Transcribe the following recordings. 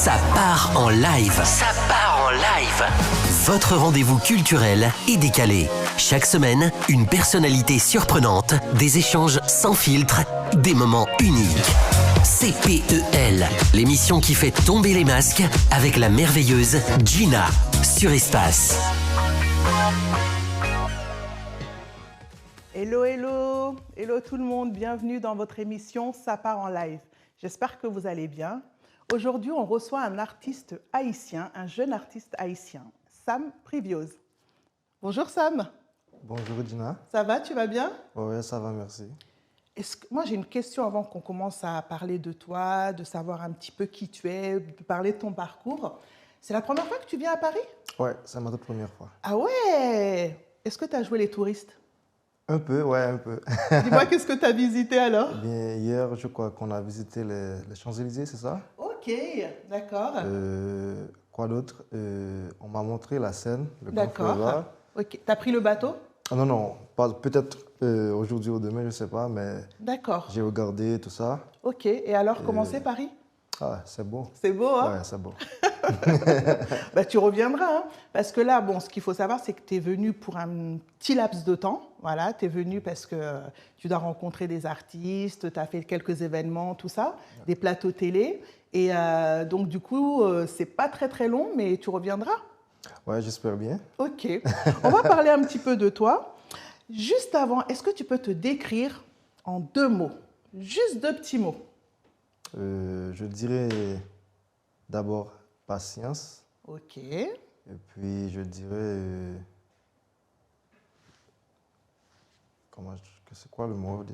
Ça part en live. Ça part en live. Votre rendez-vous culturel et décalé. Chaque semaine, une personnalité surprenante, des échanges sans filtre, des moments uniques. CPEL, l'émission qui fait tomber les masques avec la merveilleuse Gina sur Espace. Hello, hello, hello tout le monde, bienvenue dans votre émission Ça part en live. J'espère que vous allez bien. Aujourd'hui, on reçoit un artiste haïtien, un jeune artiste haïtien, Sam Privioz. Bonjour Sam. Bonjour Gina. Ça va, tu vas bien? Oui, ça va, merci. Moi, j'ai une question avant qu'on commence à parler de toi, de savoir un petit peu qui tu es, de parler de ton parcours. C'est la première fois que tu viens à Paris? Oui, c'est ma toute première fois. Ah ouais! Est-ce que tu as joué les touristes? Un peu, ouais, un peu. Dis-moi, qu'est-ce que tu as visité alors? Eh bien, hier, je crois qu'on a visité les Champs-Élysées, c'est ça? Ok, d'accord. Quoi d'autre? On m'a montré la Seine, le Grand D'accord. Fleuve. Ok. Tu as pris le bateau? Ah, non, peut-être aujourd'hui ou demain, je ne sais pas, mais D'accord. j'ai regardé tout ça. Ok. Et alors, comment c'est Paris? Ah, c'est beau. C'est beau, hein? Ouais, c'est beau. Bah, tu reviendras, hein? Parce que là, bon, ce qu'il faut savoir, c'est que tu es venu pour un petit laps de temps. Voilà, tu es venu parce que tu dois rencontrer des artistes, tu as fait quelques événements, tout ça, des plateaux télé. Et donc, du coup, c'est pas très, très long, mais tu reviendras. Ouais, j'espère bien. Ok. On va parler un petit peu de toi. Juste avant, est-ce que tu peux te décrire en 2 mots? Juste 2 petits mots. Je dirais d'abord patience. Ok. Et puis, je dirais... c'est quoi le mot?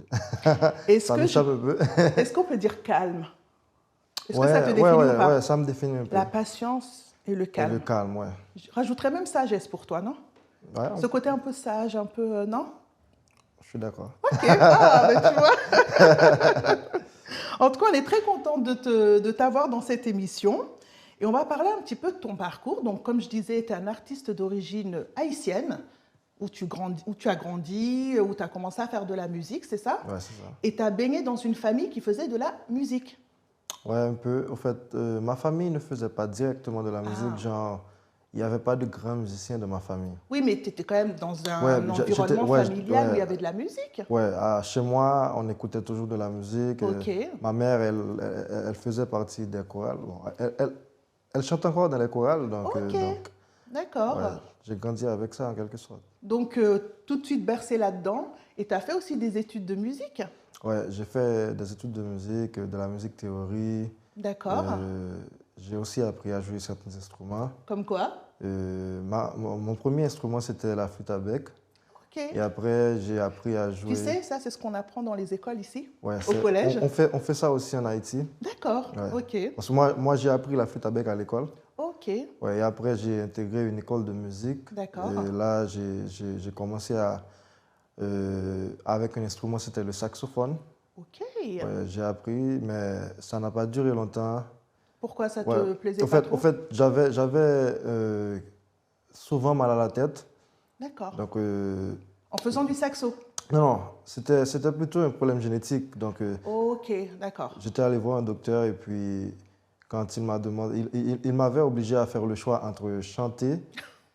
Ça m'échappe un peu. Est-ce qu'on peut dire calme? Est-ce Ouais, que ça te définit ou pas? Ouais, ça me définit un peu. La patience et le calme. Et le calme, ouais. Je rajouterais même sagesse pour toi, non? Ouais, Ce côté un peu sage, un peu... non? je suis d'accord. Ok, ah, ben tu vois. En tout cas, on est très content de t'avoir dans cette émission. Et on va parler un petit peu de ton parcours. Donc, comme je disais, tu es un artiste d'origine haïtienne, où tu as grandi, où tu as commencé à faire de la musique, c'est ça? Ouais, c'est ça. Et tu as baigné dans une famille qui faisait de la musique. Ouais, un peu. En fait, ma famille ne faisait pas directement de la musique. Genre, il n'y avait pas de grands musiciens de ma famille. Oui, mais tu étais quand même dans un environnement familial où il y avait de la musique. Ouais, chez moi, on écoutait toujours de la musique. Ok. Ma mère, elle faisait partie des chorales. Bon, elle chante encore dans les chorales. Donc, Ok, d'accord. ouais, j'ai grandi avec ça en quelque sorte. Donc, tout de suite bercé là-dedans. Et tu as fait aussi des études de musique? Ouais, j'ai fait des études de musique, de la musique théorie. D'accord. J'ai aussi appris à jouer certains instruments. Comme quoi? Mon premier instrument, c'était la flûte à bec. Ok. Et après, j'ai appris à jouer... Tu sais, ça, c'est ce qu'on apprend dans les écoles ici, Ouais, au collège? on fait ça aussi en Haïti. D'accord, Ouais. ok. Parce que moi j'ai appris la flûte à bec à l'école. Ok, Ouais, et après, j'ai intégré une école de musique. d'accord. Et là, j'ai commencé avec un instrument, c'était le saxophone. Ok. Ouais, j'ai appris, mais ça n'a pas duré longtemps. Pourquoi ça te Ouais. plaisait pas trop? En fait, j'avais souvent mal à la tête. D'accord. Donc, En faisant du saxo? non, c'était plutôt un problème génétique. Donc, Ok, d'accord. j'étais allé voir un docteur et puis, quand il m'a demandé, il m'avait obligé à faire le choix entre chanter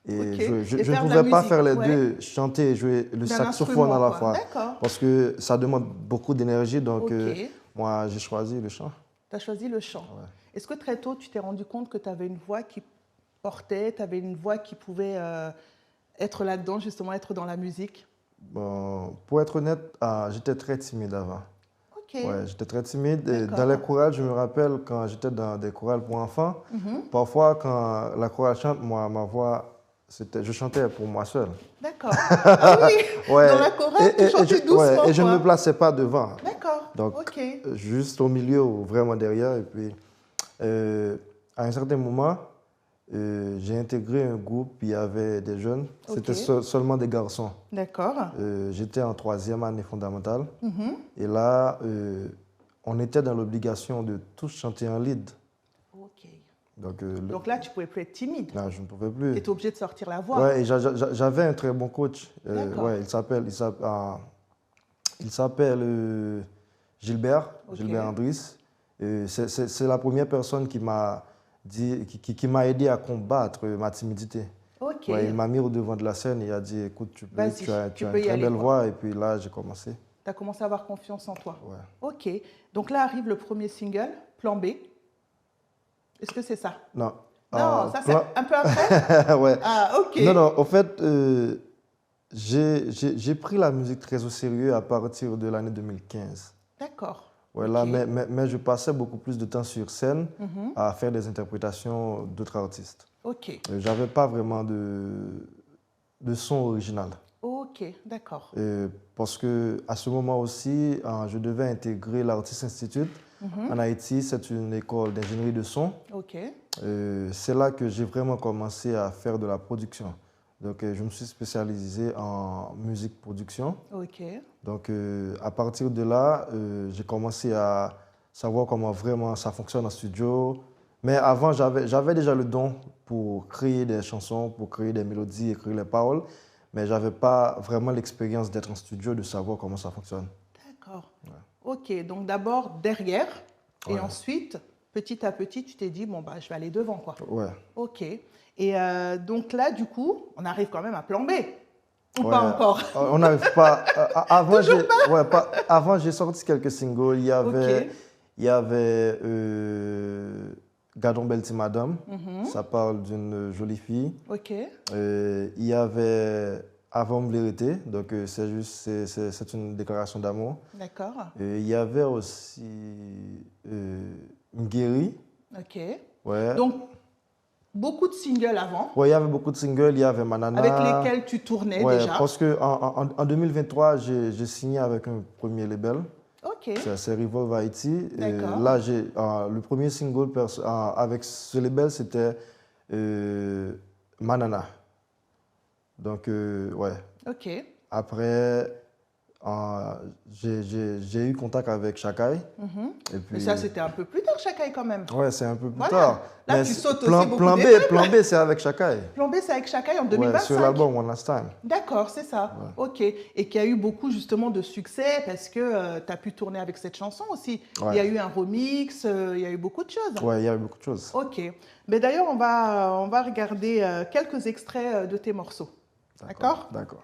et Ok. jouer. Je Et ne faire de la pouvais pas musique, faire les ouais. deux, chanter et jouer le D'un saxophone à la instrument, quoi. fois. D'accord. Parce que ça demande beaucoup d'énergie. Donc, Ok. moi, j'ai choisi le chant. Tu as choisi le chant. Ouais. Est-ce que très tôt, tu t'es rendu compte que tu avais une voix qui portait, tu avais une voix qui pouvait être là-dedans, justement, être dans la musique? Bon, pour être honnête, j'étais très timide avant. Ok. Ouais, j'étais très timide. Et D'accord. dans les chorales, je me rappelle quand j'étais dans des chorales pour enfants, parfois quand la chorale chante, moi, ma voix, je chantais pour moi seul. D'accord. Ah oui, Ouais. dans la chorale, tu chantais doucement, ouais, et je ne quoi. me plaçais pas devant. D'accord, Donc, ok. juste au milieu ou vraiment derrière. Et puis, à un certain moment, j'ai intégré un groupe, il y avait des jeunes, c'était seulement des garçons. D'accord. J'étais en 3e année fondamentale. Et là, on était dans l'obligation de tous chanter en lead. Ok. Donc, là, tu ne pouvais plus être timide. non, je ne pouvais Tu plus. étais obligé de sortir la voix. Ouais, et j'avais un très bon coach. D'accord. Ouais, il s'appelle Gilbert, Ok. Gilbert Andris. C'est la première personne qui m'a qui m'a aidé à combattre ma timidité. Ok. Ouais, il m'a mis au devant de la scène et il a dit, écoute, tu as une peux y très aller, belle quoi. voix. Et puis là, j'ai commencé. Tu as commencé à avoir confiance en toi. Ouais. Ok. Donc là arrive le premier single, Plan B. Est-ce que c'est ça? Non. Non, ça c'est un peu après? Ouais. Ah, ok. Non, non, en fait, j'ai pris la musique très au sérieux à partir de l'année 2015. D'accord. Ouais, là, mais je passais beaucoup plus de temps sur scène à faire des interprétations d'autres artistes. Ok. Je n'avais pas vraiment de son original. Ok, d'accord. Parce qu'à ce moment aussi, je devais intégrer l'Artist Institute en Haïti. C'est une école d'ingénierie de son. Ok. C'est là que j'ai vraiment commencé à faire de la production. Donc, je me suis spécialisé en musique production. Ok. Donc, à partir de là, j'ai commencé à savoir comment vraiment ça fonctionne en studio. Mais avant, j'avais déjà le don pour créer des chansons, pour créer des mélodies, écrire les paroles. Mais je n'avais pas vraiment l'expérience d'être en studio, de savoir comment ça fonctionne. D'accord. Ouais. Ok, donc d'abord derrière, et Ouais. ensuite, petit à petit, tu t'es dit, bon, bah, je vais aller devant, quoi. Ouais. Ok. Et donc là, du coup, on arrive quand même à Plan B. Ou Ouais. pas encore? On n'arrive pas. Avant, j'ai sorti quelques singles. Ok. Il y avait Gadon Belti Madame. Ça parle d'une jolie fille. Ok. Il y avait Avant me vérité. Donc, c'est une déclaration d'amour. D'accord. Il y avait aussi Ngueri. Ok. Ouais. Donc, beaucoup de singles avant, Ouais, il y avait beaucoup de singles. Il y avait Manana. avec lesquels tu tournais Ouais, déjà. parce qu'en 2023, j'ai signé avec un premier label. Ok. C'est Revolve Haïti. D'accord. Là, le premier single avec ce label, c'était Manana. Donc, ouais. Ok. Après, j'ai eu contact avec Shakai. Et puis, Mais ça, c'était un peu plus tard, Shakai, quand même. ouais, c'est un peu plus Voilà. tard. Là, Mais tu sautes plan, aussi beaucoup plan B, d'étapes. plan B, c'est avec Shakai. Plan B, c'est avec Shakai en Ouais, 2025. sur l'album One Last Time. D'accord, c'est ça. Ouais. Ok. Et qui a eu beaucoup justement de succès parce que tu as pu tourner avec cette chanson aussi. Ouais. Il y a eu un remix, il y a eu beaucoup de choses. Ouais, il y avait beaucoup de choses. Ok. Mais d'ailleurs, on va regarder quelques extraits de tes morceaux. D'accord? D'accord.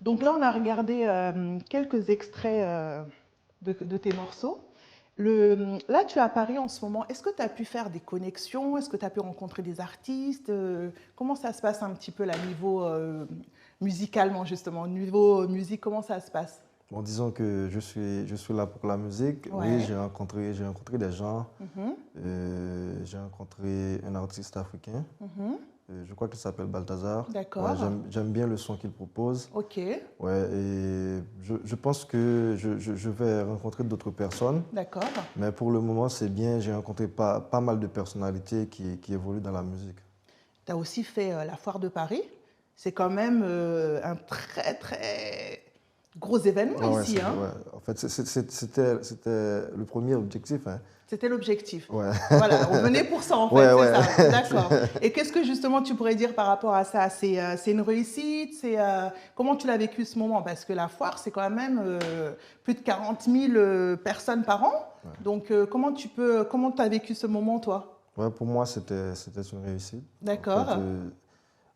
Donc là, on a regardé quelques extraits de tes morceaux. Là, tu es à Paris en ce moment. Est-ce que tu as pu faire des connexions? Est-ce que tu as pu rencontrer des artistes? Comment ça se passe un petit peu là, niveau musicalement, justement? Niveau musique, comment ça se passe? Bon, disons que je suis là pour la musique. Ouais. Oui, j'ai rencontré des gens. Mhm. J'ai rencontré un artiste africain. Mhm. Je crois qu'il s'appelle Balthazar. D'accord. Ouais, j'aime bien le son qu'il propose. Ok, Ouais, et je pense que je vais rencontrer d'autres personnes. d'accord. Mais pour le moment, c'est bien. J'ai rencontré pas mal de personnalités qui évoluent dans la musique. Tu as aussi fait la Foire de Paris. C'est quand même un très, très gros événement Ouais, ici. Hein. ouais. En fait, c'était le premier objectif, hein. C'était l'objectif. Ouais. Voilà, on venait pour ça en fait, Ouais, c'est ouais. ça. D'accord. Et qu'est-ce que justement tu pourrais dire par rapport à ça? C'est une réussite? Comment tu l'as vécu ce moment? Parce que la foire, c'est quand même plus de 40 000 personnes par an. Ouais. Donc comment tu as vécu ce moment toi? Ouais, pour moi, c'était une réussite. D'accord.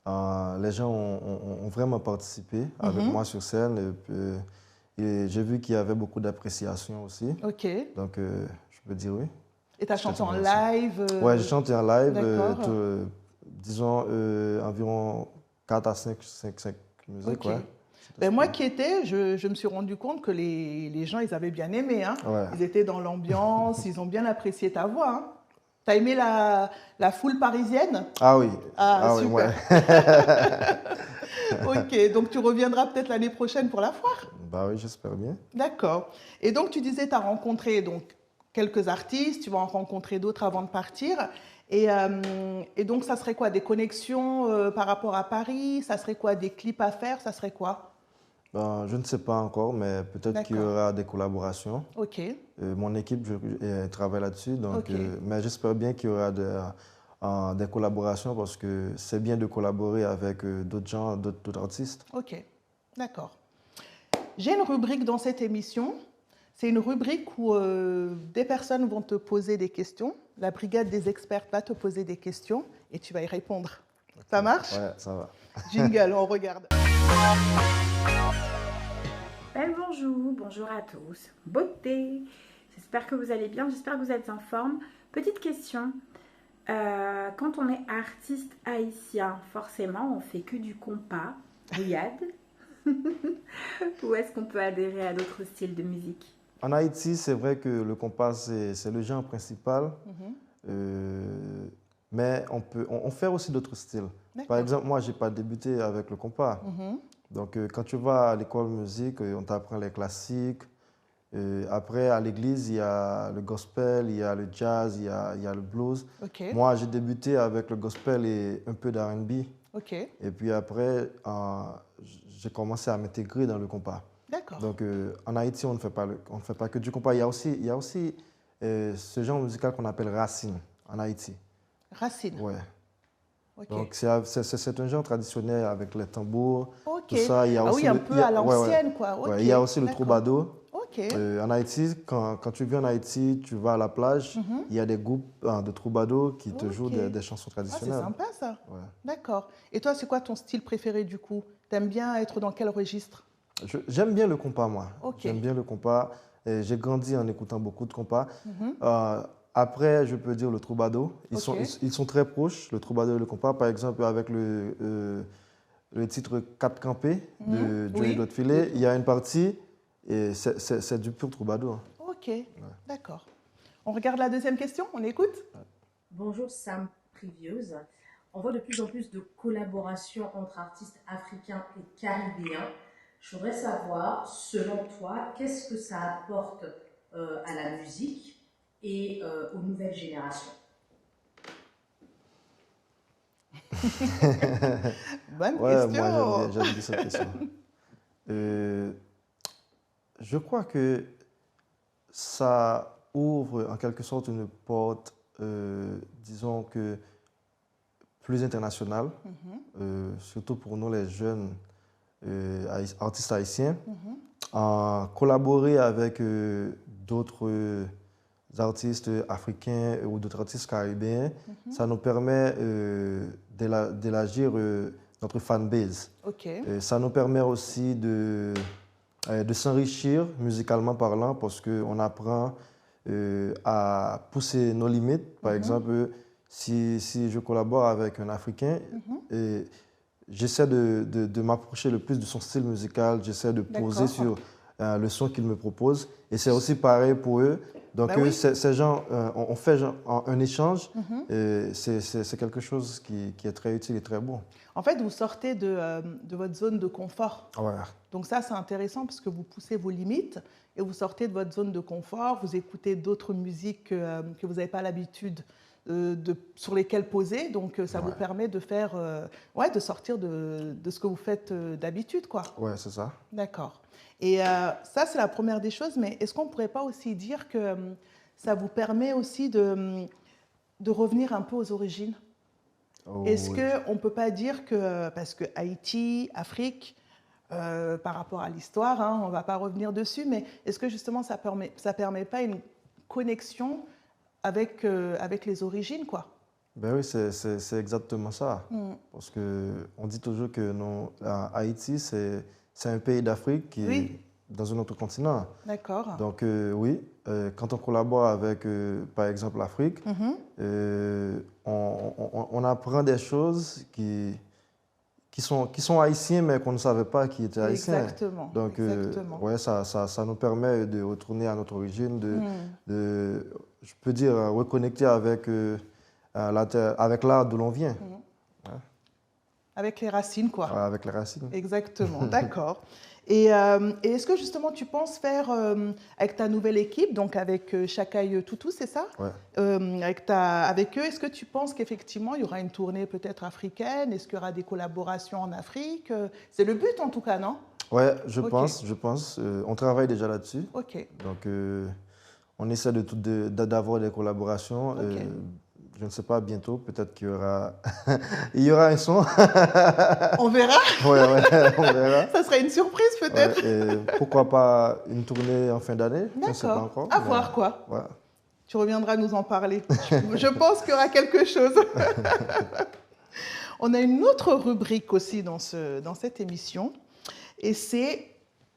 En fait, les gens ont vraiment participé avec moi sur scène. Et j'ai vu qu'il y avait beaucoup d'appréciation aussi. Ok. Donc, je peux dire oui. Et tu as chanté en C'était live? Ouais, j'ai chanté en live, D'accord. disons environ 4 à 5 musiques. Ok. Ouais. Ben moi qui étais, je me suis rendu compte que les gens, ils avaient bien aimé. Hein. Ouais. Ils étaient dans l'ambiance, ils ont bien apprécié ta voix. Hein. T'as aimé la foule parisienne? Ah oui. Ah, oui, super. ouais. Ok, donc tu reviendras peut-être l'année prochaine pour la foire? Bah oui, j'espère bien. D'accord. Et donc tu disais, tu as rencontré donc, quelques artistes, tu vas en rencontrer d'autres avant de partir. Et donc ça serait quoi? Des connexions par rapport à Paris? Ça serait quoi? Des clips à faire? Ça serait quoi? Ben, je ne sais pas encore, mais peut-être qu'il y D'accord. aura des collaborations. Ok. Mon équipe travaille là-dessus, donc, Ok. mais j'espère bien qu'il y aura des collaborations parce que c'est bien de collaborer avec d'autres gens, d'autres artistes. Ok. D'accord. J'ai une rubrique dans cette émission. C'est une rubrique où des personnes vont te poser des questions. La brigade des experts va te poser des questions et tu vas y répondre. Okay. Ça marche? Ouais, ça va. Jingle, on regarde. Bonjour à tous. Beauté. J'espère que vous allez bien, j'espère que vous êtes en forme. Petite question. Quand on est artiste haïtien, forcément, on fait que du compas, Riyad. Ou est-ce qu'on peut adhérer à d'autres styles de musique? En Haïti, c'est vrai que le compas, c'est le genre principal. Mais on fait aussi d'autres styles. Par exemple, moi, je n'ai pas débuté avec le compas. Donc, quand tu vas à l'école de musique, on t'apprend les classiques. Après, à l'église, il y a le gospel, il y a le jazz, il y a le blues. Okay. Moi, j'ai débuté avec le gospel et un peu d'R&B. Okay. Et puis après, j'ai commencé à m'intégrer dans le compas. D'accord. Donc, en Haïti, on ne fait pas que du compas. Il y a aussi ce genre musical qu'on appelle racine en Haïti. Racine? Ouais. Okay. Donc, c'est un genre traditionnel avec les tambours, okay. tout ça. Il y a aussi un peu à l'ancienne, quoi. Okay. Ouais, il y a aussi le troubadour. Okay. En Haïti, quand tu viens en Haïti, tu vas à la plage, il y a des groupes de troubadours qui te jouent des chansons traditionnelles. Ah, c'est sympa, ça. Ouais. D'accord. Et toi, c'est quoi ton style préféré, du coup? T'aimes bien être dans quel registre? J'aime bien le compas, moi. Okay. J'aime bien le compas. J'ai grandi en écoutant beaucoup de compas. Après, je peux dire le troubadour. Ils sont très proches, le troubadour et le compas. Par exemple, avec le titre 4 campés de Joey Dotfilet, il y a une partie, et c'est du pur troubadour. Ok, ouais. D'accord. On regarde la deuxième question, on écoute? Bonjour Sam Previews. On voit de plus en plus de collaborations entre artistes africains et caribéens. Je voudrais savoir, selon toi, qu'est-ce que ça apporte à la musique et aux nouvelles générations? Bonne question. Moi, j'aime bien cette question. Je crois que ça ouvre en quelque sorte une porte, disons que plus internationale, surtout pour nous les jeunes artistes haïtiens. Collaborer avec d'autres artistes africains ou d'autres artistes caribéens, ça nous permet d'élargir notre fanbase. Ok. Et ça nous permet aussi de s'enrichir musicalement parlant parce qu'on apprend à pousser nos limites. Par exemple, si je collabore avec un Africain, et j'essaie de m'approcher le plus de son style musical, j'essaie de poser sur le son qu'il me propose. Et c'est aussi pareil pour eux. Donc, ces gens, on fait un échange et c'est quelque chose qui est très utile et très bon. En fait, vous sortez de votre zone de confort. Ouais. Donc ça, c'est intéressant parce que vous poussez vos limites et vous sortez de votre zone de confort, vous écoutez d'autres musiques que vous n'avez pas l'habitude sur lesquelles poser. Donc ça vous permet de faire, de sortir de ce que vous faites d'habitude, quoi. Ouais, c'est ça. D'accord. Et ça, c'est la première des choses, mais est-ce qu'on ne pourrait pas aussi dire que ça vous permet aussi de revenir un peu aux origines? Est-ce qu'on ne peut pas dire que, parce que Haïti, Afrique, par rapport à l'histoire, on ne va pas revenir dessus, mais est-ce que justement ça permet pas une connexion avec les origines, quoi? Ben oui, c'est exactement ça. Parce qu'on dit toujours que Haïti, c'est un pays d'Afrique qui est dans un autre continent. D'accord. Donc oui, quand on collabore avec, par exemple, l'Afrique, on apprend des choses qui sont haïtiens, mais qu'on ne savait pas qu'ils étaient haïtiens. Exactement. Donc ouais, ça nous permet de retourner à notre origine, je peux dire, reconnecter avec l'art d'où l'on vient. Ouais. Avec les racines, quoi. Ouais, avec les racines. Exactement, d'accord. Et est-ce que justement tu penses faire avec ta nouvelle équipe, donc avec Chakai Toutou, c'est ça? Ouais. Avec eux, est-ce que tu penses qu'effectivement il y aura une tournée peut-être africaine? Est-ce qu'il y aura des collaborations en Afrique? C'est le but en tout cas, non? Ouais, je pense. On travaille déjà là-dessus. Ok. Donc on essaie d'avoir des collaborations. Okay. Je ne sais pas, bientôt, peut-être qu'il y aura, il y aura un son. On verra. Ouais, on verra. Ça serait une surprise peut-être. Ouais, pourquoi pas une tournée en fin d'année? D'accord. Je ne sais pas encore. À voir quoi. Ouais. Tu reviendras nous en parler. Je pense qu'il y aura quelque chose. On a une autre rubrique aussi dans cette émission. Et c'est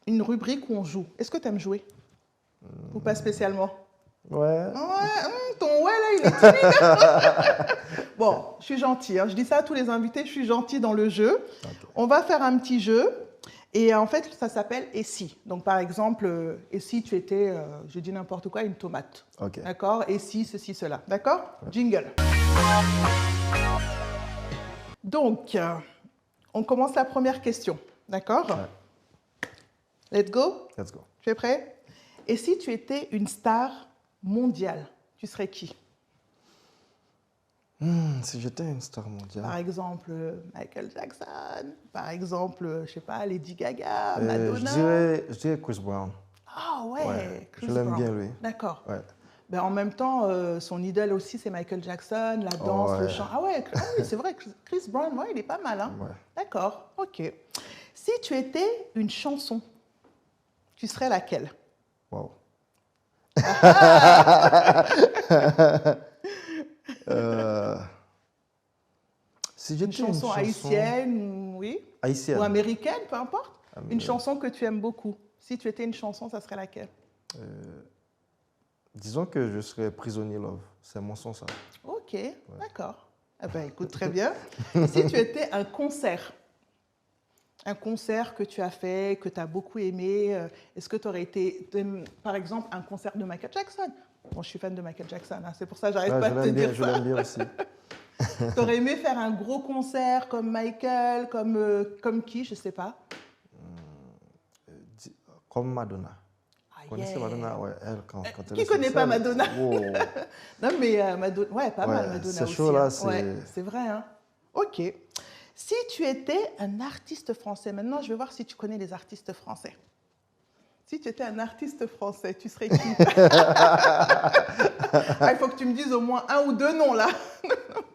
une rubrique où on joue. Est-ce que tu aimes jouer? Ou pas spécialement? Ouais. Ton ouais là, il est timide. Bon, je suis gentille. Je dis ça à tous les invités, je suis gentille dans le jeu. Okay. On va faire un petit jeu. Et en fait, ça s'appelle « Et si ». Donc, par exemple, « Et si tu étais, je dis n'importe quoi, une tomate ». Okay. D'accord? « Et si, ceci, cela ». D'accord? Ouais. Jingle. Donc, on commence la première question. D'accord? Ouais. Let's go? Let's go. Tu es prêt? Et si tu étais une star mondiale, tu serais qui? Si j'étais une star mondiale. Par exemple, Michael Jackson, par exemple, je ne sais pas, Lady Gaga, Madonna. Je dirais Chris Brown. Ah ouais, Chris je l'aime Brown. bien, lui. D'accord. Ouais. Ben, en même temps, son idole aussi, c'est Michael Jackson, la danse, le chant. Ah ouais, oui, c'est vrai, Chris Brown, ouais, il est pas mal. Hein? Ouais. D'accord, ok. Si tu étais une chanson, tu serais laquelle? Wow. Si j'étais une chanson haïtienne, oui. Haïtienne. Ou américaine, peu importe. Une chanson que tu aimes beaucoup. Si tu étais une chanson, ça serait laquelle? Disons que je serais Prisonnier Love. C'est mon son, ça. Ok, d'accord. Eh ben, écoute, très bien. Si tu étais un concert que tu as fait, que tu as beaucoup aimé, est-ce que tu aurais été, par exemple, un concert de Michael Jackson? Bon, je suis fan de Michael Jackson, hein, c'est pour ça que j'arrête pas de te dire ça. Je l'aime bien aussi. Tu aurais aimé faire un gros concert comme Michael, comme qui, je ne sais pas? Comme Madonna. Vous connaissez Madonna? Ouais, quand elle qui ne connaît pas Madonna? Non, mais Madonna, ouais, pas mal Madonna aussi. C'est chaud là, c'est vrai. Hein. Ok. Si tu étais un artiste français, maintenant je vais voir si tu connais les artistes français. Si tu étais un artiste français, tu serais qui? Il faut que tu me dises au moins un ou deux noms là.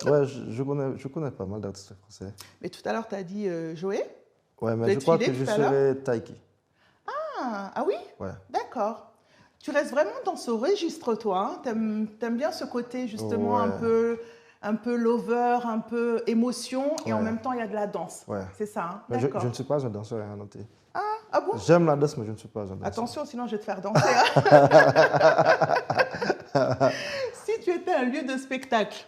Ouais, je connais pas mal d'artistes français. Mais tout à l'heure, tu as dit Joé. Ouais, mais je crois que je serais Taiki. Ah oui? Ouais. D'accord. Tu restes vraiment dans ce registre, toi. Hein? T'aimes bien ce côté, justement, un peu un peu lover, un peu émotion, et en Ouais. même temps, il y a de la danse. Ouais. C'est ça, hein? Mais D'accord. je ne suis pas un danseur, à noter. Ah bon? J'aime la danse, mais je ne suis pas un danseur. Attention, sinon je vais te faire danser, hein. Si tu étais un lieu de spectacle,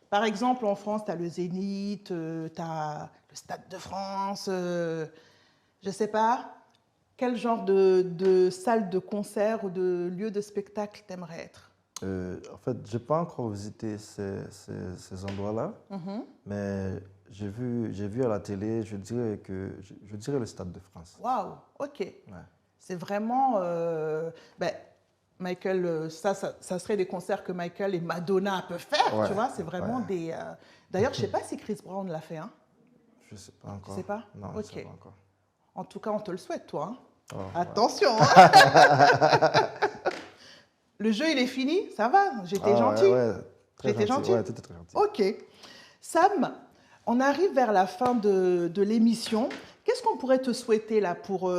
par exemple en France, tu as le Zénith, tu as le Stade de France, je ne sais pas, quel genre de salle de concert ou de lieu de spectacle t'aimerais être? En fait, je n'ai pas encore visité ces endroits-là, mais j'ai vu à la télé, je dirais le Stade de France. Waouh, ok. Ouais. C'est vraiment... ben, Michael, ça serait des concerts que Michael et Madonna peuvent faire, Ouais, tu vois, c'est vraiment ouais. des... D'ailleurs, je ne sais pas si Chris Brown l'a fait, hein. Je ne sais pas encore. Tu sais pas? Non, je ne Ok. sais pas encore. En tout cas, on te le souhaite, toi, hein. Oh, ouais. Attention, hein. Le jeu, il est fini, ça va, j'étais Ah, gentil. ouais, très J'étais gentil. gentil? Ouais, tu étais très gentil. Ok. Sam, on arrive vers la fin de l'émission. Qu'est-ce qu'on pourrait te souhaiter là pour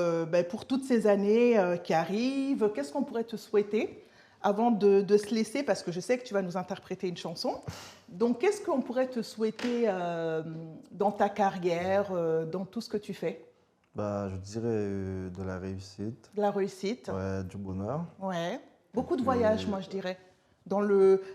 toutes ces années qui arrivent? Qu'est-ce qu'on pourrait te souhaiter avant de se laisser? Parce que je sais que tu vas nous interpréter une chanson. Donc, qu'est-ce qu'on pourrait te souhaiter dans ta carrière, dans tout ce que tu fais? Bah, je dirais de la réussite, De la réussite? ouais, du bonheur. Ouais. Beaucoup de voyages, moi, je dirais.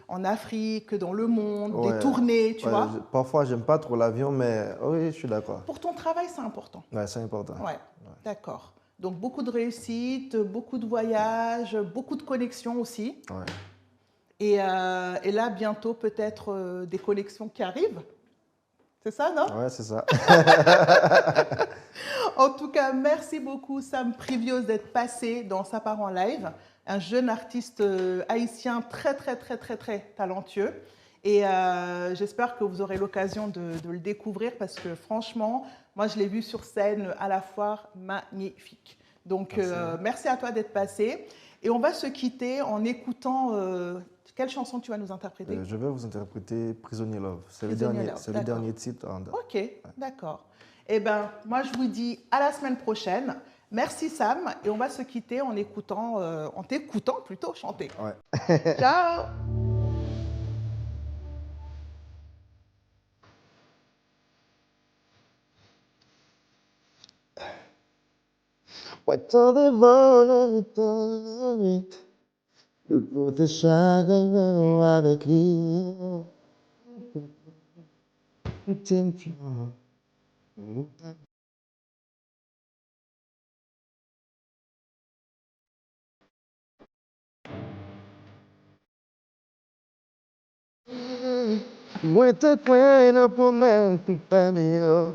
En Afrique, dans le monde, des Ouais. tournées, tu Ouais, vois. parfois, j'aime pas trop l'avion, mais oui, je suis d'accord. Pour ton travail, c'est important. Ouais, c'est important. Ouais, d'accord. Donc, beaucoup de réussite, beaucoup de voyages, beaucoup de connexions aussi. Ouais. Et là, bientôt, peut-être des connexions qui arrivent. C'est ça, non? Ouais, c'est ça. En tout cas, merci beaucoup, Sam Privios, d'être passé dans Sa part en live. Un jeune artiste haïtien très, très, très, très, très talentueux. Et j'espère que vous aurez l'occasion de le découvrir parce que franchement, moi, je l'ai vu sur scène à la foire, magnifique. Donc, merci à toi d'être passé. Et on va se quitter en écoutant... quelle chanson tu vas nous interpréter? Je vais vous interpréter Prisonnier Love. C'est le Prisonnier dernier, Love, c'est le d'accord. dernier titre en date. Ok, d'accord. Eh bien, moi, je vous dis à la semaine prochaine. Merci, Sam. Et on va se quitter en t'écoutant plutôt chanter. Ouais. Ciao! What all the world pour te chagrin avec lui. Muita pena por mim, para mim,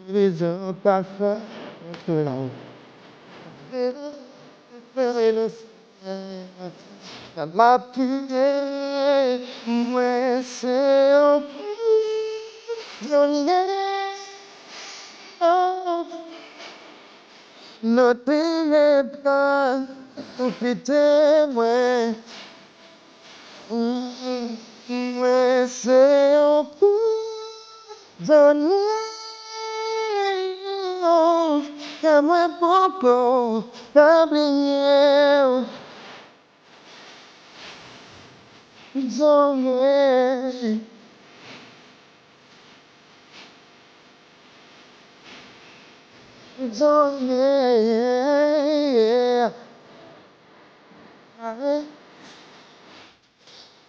visão passa, não. Ma purée, moi c'est un prisonnier. Notre n'est pas profiter, moi. Ouais, c'est un prisonnier. Que moi propos, oublier. Prisonnier. Prisonnier.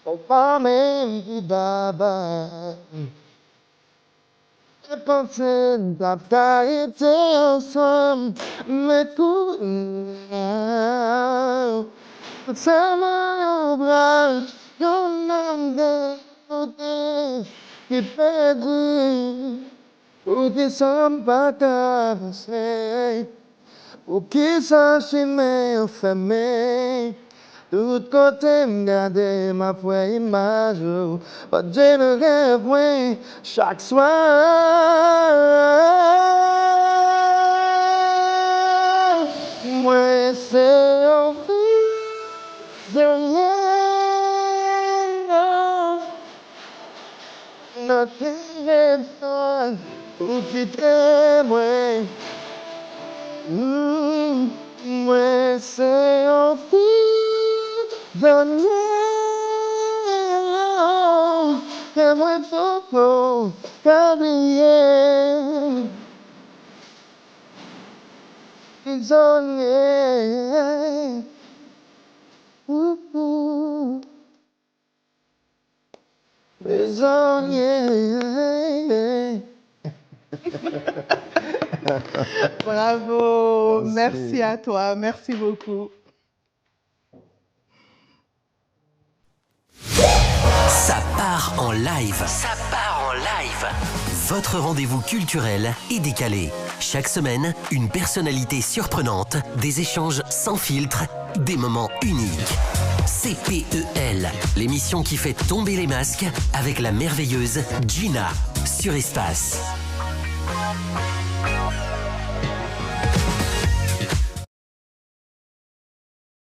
Oh, fame, baba. Je pensais la été ensemble, mais tout. Ça m'a oublié, on a des qui perdu, ou qui sont pas cassés, ou qui s'achèment enfermés. Tout côté m'garder ma foi image, pas de rêve, oui, chaque soir. Moi, c'est un prisonnier. Notre personne, ou qui t'aimerait. Moi, c'est un prisonnier. J'aimerais beaucoup t'oublier, isolé. Désolé. Bravo, Merci. merci à toi, merci beaucoup. Ça part en live. Ça part en live. Votre rendez-vous culturel et décalé. Chaque semaine, une personnalité surprenante, des échanges sans filtre, des moments uniques. CPEL, l'émission qui fait tomber les masques avec la merveilleuse Gina sur Espace.